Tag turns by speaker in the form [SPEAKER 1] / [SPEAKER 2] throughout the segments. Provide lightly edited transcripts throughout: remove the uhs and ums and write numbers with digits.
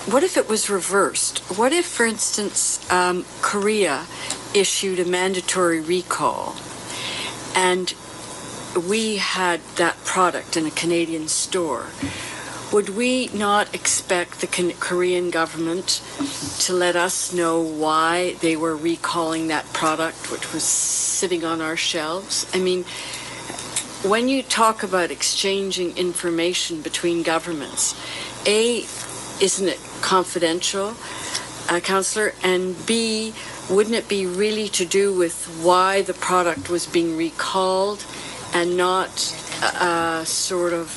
[SPEAKER 1] what if it was reversed? What if, for instance, Korea issued a mandatory recall and we had that product in a Canadian store? Would we not expect the Korean government to let us know why they were recalling that product, which was sitting on our shelves? I mean, when you talk about exchanging information between governments, A, isn't it confidential, Councillor? And B, wouldn't it be really to do with why the product was being recalled and not sort of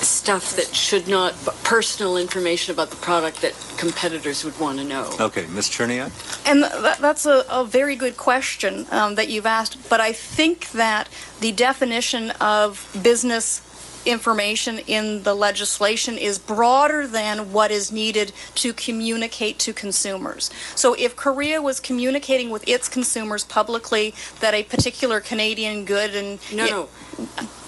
[SPEAKER 1] stuff that should not, personal information about the product that competitors would want to know?
[SPEAKER 2] Okay, Ms. Cherniak?
[SPEAKER 3] And that's a very good question that you've asked, but I think that the definition of business information in the legislation is broader than what is needed to communicate to consumers. So if Korea was communicating with its consumers publicly that a particular Canadian good and...
[SPEAKER 1] No.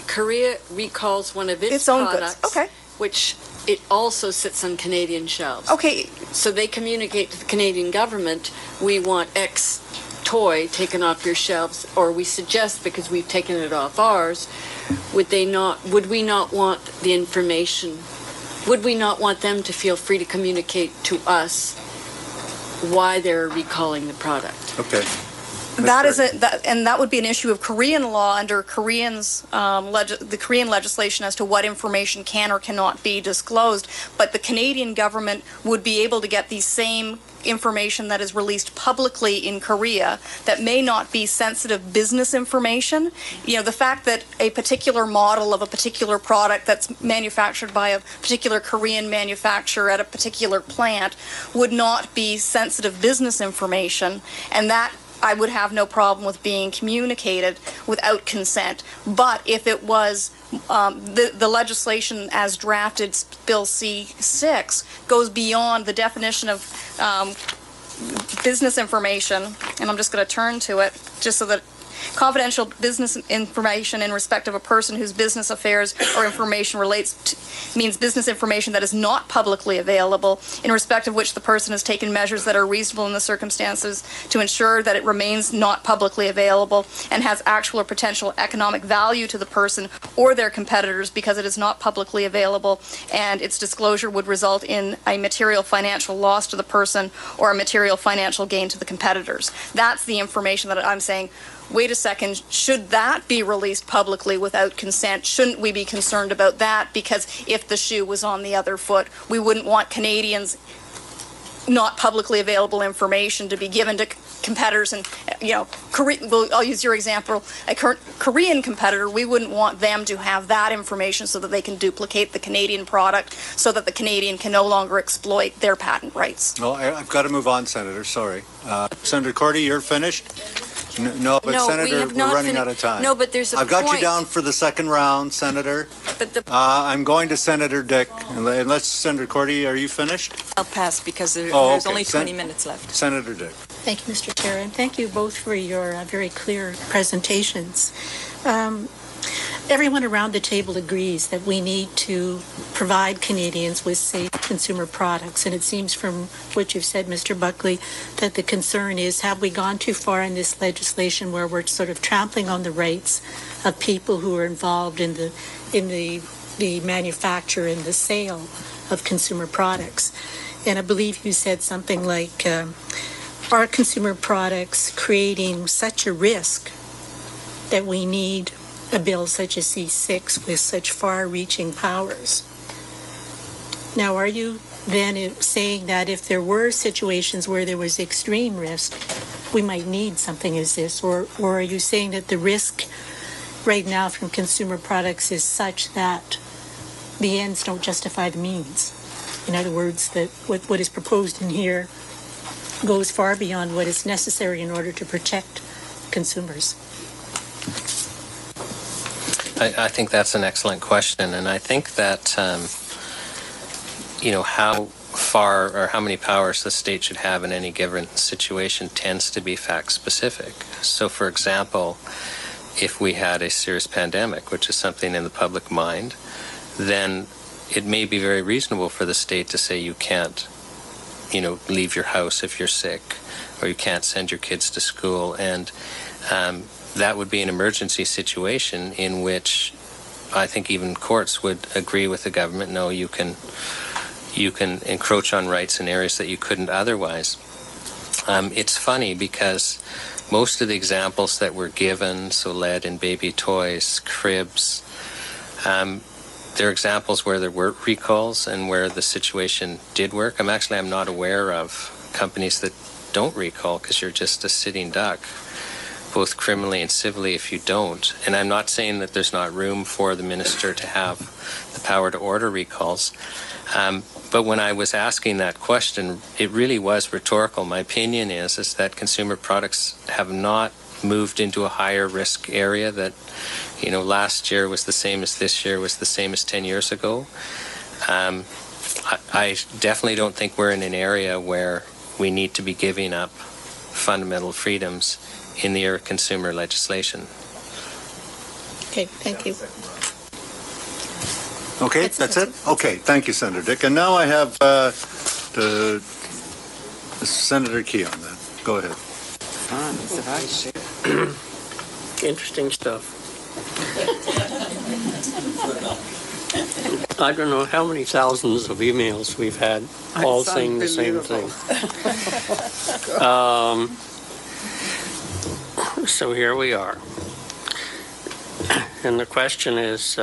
[SPEAKER 1] Korea recalls one of its
[SPEAKER 3] own
[SPEAKER 1] products,
[SPEAKER 3] goods. Okay.
[SPEAKER 1] which it also sits on Canadian shelves.
[SPEAKER 3] Okay.
[SPEAKER 1] So they communicate to the Canadian government, we want X toy taken off your shelves, or we suggest, because we've taken it off ours, would we not want the information, would we not want them to feel free to communicate to us why they're recalling the product?
[SPEAKER 2] Okay.
[SPEAKER 3] That would be an issue of Korean law under the Korean legislation as to what information can or cannot be disclosed. But the Canadian government would be able to get the same information that is released publicly in Korea that may not be sensitive business information. You know, the fact that a particular model of a particular product that's manufactured by a particular Korean manufacturer at a particular plant would not be sensitive business information, and that I would have no problem with being communicated without consent. But if it was the legislation as drafted, Bill C-6, goes beyond the definition of business information, and I'm just going to turn to it just so that confidential business information in respect of a person whose business affairs or information means business information that is not publicly available, in respect of which the person has taken measures that are reasonable in the circumstances to ensure that it remains not publicly available and has actual or potential economic value to the person or their competitors because it is not publicly available, and its disclosure would result in a material financial loss to the person or a material financial gain to the competitors. That's the information that I'm saying, wait a second, should that be released publicly without consent? Shouldn't we be concerned about that? Because if the shoe was on the other foot, we wouldn't want Canadians not publicly available information to be given to competitors. And, you know, I'll use your example, a Korean competitor, we wouldn't want them to have that information so that they can duplicate the Canadian product so that the Canadian can no longer exploit their patent rights.
[SPEAKER 2] Well, I've got to move on, Senator. Sorry. Senator Cordy, you're finished? No, but Senator, we're running out of time.
[SPEAKER 1] No, but there's a
[SPEAKER 2] I've got you down for the second round, Senator.
[SPEAKER 1] But
[SPEAKER 2] I'm going to Senator Dick. Unless, Senator Cordy, are you finished?
[SPEAKER 4] I'll pass because there's
[SPEAKER 2] okay.
[SPEAKER 4] only 20 minutes left.
[SPEAKER 2] Senator Dick.
[SPEAKER 5] Thank you, Mr. Chair, and thank you both for your very clear presentations. Everyone around the table agrees that we need to provide Canadians with safe consumer products, and it seems from what you've said, Mr. Buckley, that the concern is, have we gone too far in this legislation where we're sort of trampling on the rights of people who are involved in the manufacture and the sale of consumer products? And I believe you said something like, are consumer products creating such a risk that we need a bill such as C-6 with such far-reaching powers? Now, are you then saying that if there were situations where there was extreme risk, we might need something as this? Or are you saying that the risk right now from consumer products is such that the ends don't justify the means? In other words, that what is proposed in here goes far beyond what is necessary in order to protect consumers?
[SPEAKER 6] I think that's an excellent question, and I think that how far or how many powers the state should have in any given situation tends to be fact specific. So, for example, if we had a serious pandemic, which is something in the public mind, then it may be very reasonable for the state to say you can't, leave your house if you're sick, or you can't send your kids to school, and that would be an emergency situation in which I think even courts would agree with the government. No, you can encroach on rights in areas that you couldn't otherwise. It's funny because most of the examples that were given, so lead in baby toys, cribs, they're examples where there were recalls and where the situation did work. I'm not aware of companies that don't recall, because you're just a sitting duck, both criminally and civilly, if you don't. And I'm not saying that there's not room for the minister to have the power to order recalls. But when I was asking that question, it really was rhetorical. My opinion is that consumer products have not moved into a higher risk area that, last year was the same as this year, was the same as 10 years ago. I definitely don't think we're in an area where we need to be giving up fundamental freedoms in the area of consumer legislation.
[SPEAKER 5] Okay, thank you.
[SPEAKER 2] Okay, that's it? Okay, thank you, Senator Dick. And now I have Senator Keon then. Go ahead.
[SPEAKER 7] Mr. Vice Chair. Interesting stuff. I don't know how many thousands of emails we've had all saying the same thing. So here we are. And the question is,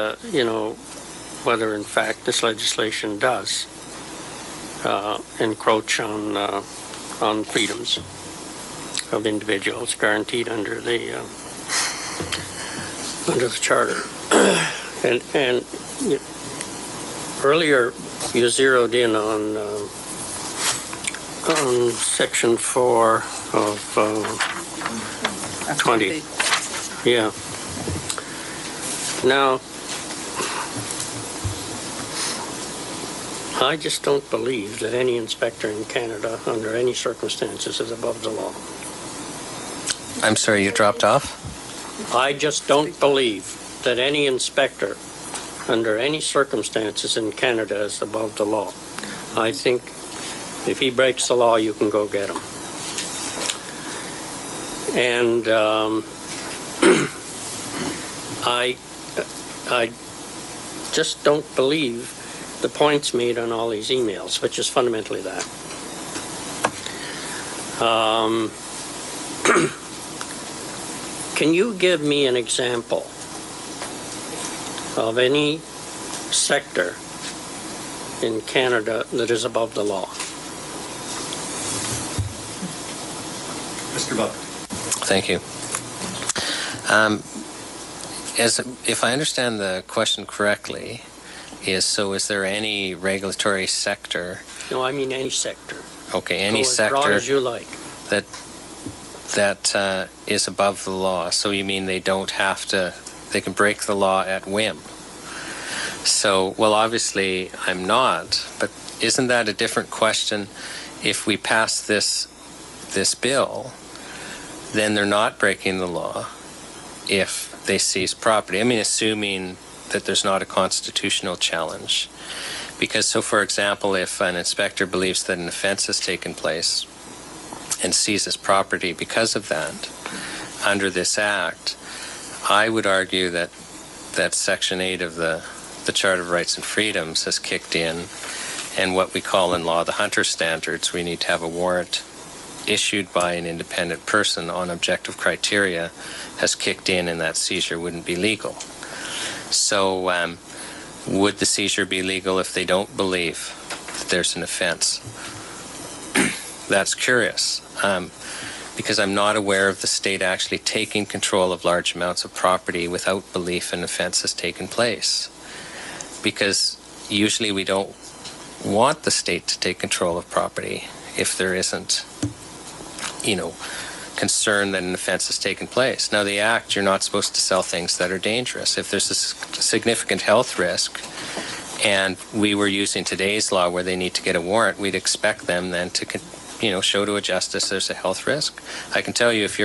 [SPEAKER 7] whether in fact this legislation does encroach on freedoms of individuals guaranteed under the charter. and earlier you zeroed in on section 4 of 20. Yeah. Now, I just don't believe that any inspector in Canada, under any circumstances, is above the law.
[SPEAKER 6] I'm sorry, you dropped off?
[SPEAKER 7] I just don't believe that any inspector, under any circumstances in Canada, is above the law. I think if he breaks the law, you can go get him. And I just don't believe the points made on all these emails, which is fundamentally that. Can you give me an example of any sector in Canada that is above the law?
[SPEAKER 2] Mr. Buckley.
[SPEAKER 6] Thank you. If I understand the question correctly, is there any regulatory sector?
[SPEAKER 7] No, I mean any sector.
[SPEAKER 6] Okay, any sector.
[SPEAKER 7] As broad as you like.
[SPEAKER 6] That is above the law. So you mean they can break the law at whim? So, well, obviously I'm not, but isn't that a different question? If we pass this bill, then they're not breaking the law if they seize property. I mean, assuming that there's not a constitutional challenge. Because, so for example, if an inspector believes that an offense has taken place and seizes property because of that, under this act, I would argue that Section 8 of the Charter of Rights and Freedoms has kicked in, and what we call in law the Hunter Standards, we need to have a warrant issued by an independent person on objective criteria, has kicked in, and that seizure wouldn't be legal. So would the seizure be legal if they don't believe that there's an offense? That's curious, because I'm not aware of the state actually taking control of large amounts of property without belief an offense has taken place. Because usually we don't want the state to take control of property if there isn't, concern that an offense has taken place. Now, the Act, you're not supposed to sell things that are dangerous. If there's a significant health risk, and we were using today's law where they need to get a warrant, we'd expect them then to, show to a justice there's a health risk. I can tell you, if you're